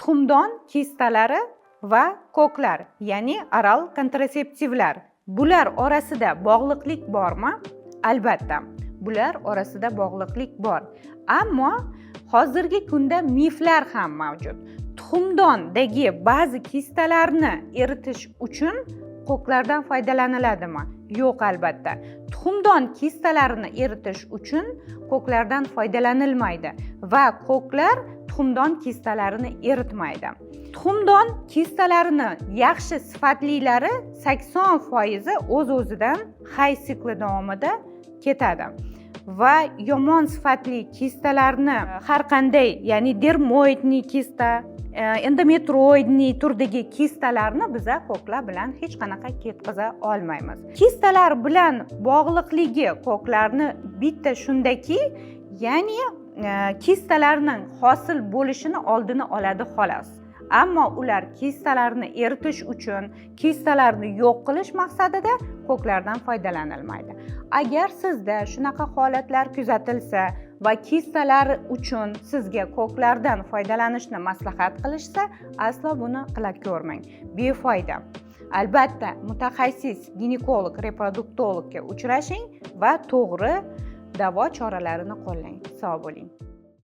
tuxumdon kistalari va koklar, ya'ni oral kontraseptivlar. Bular orasida bog'liqlik bormi? Albatta, bular orasida bog'liqlik bor. Ammo hozirgi kunda miflar ham mavjud. Tuxumdondagi ba'zi kistalarni eritish uchun koklardan foydalaniladimi? Yo'q, albatta. Tuxumdon kistalarini eritish uchun koklardan foydalanilmaydi va koklar tuxumdon kistalarini eritmaydi. Tuxumdon kistalarini yaxshi sifatlilari 80% o'z-o'zidan hay sikli davomida ketadi. Va yomon sifatli kistalarni har qanday, ya'ni dermoidniy kista, endometrioidniy turdagi kistalarni biza koklar bilan hech qanaqa ketkaza olmaymiz. Kistalar bilan bog'liqligi koklarni bitta shundaki, ya'ni kistalarning hosil bo'lishini oldini oladi xolos. Ammo ular kistalarni eritish uchun, kistalarni yo'q qilish maqsadida koklardan foydalanilmaydi. Agar sizda shunaqa holatlar kuzatilsa va kistalar uchun sizga koklardan foydalanishni maslahat qilishsa, aslo buni qila ko'rmang. Befoyda. Albatta, mutaxassis ginekolog, reproduktologga uchrashing va to'g'ri davo choralarini qo'llang. Sog' bo'ling.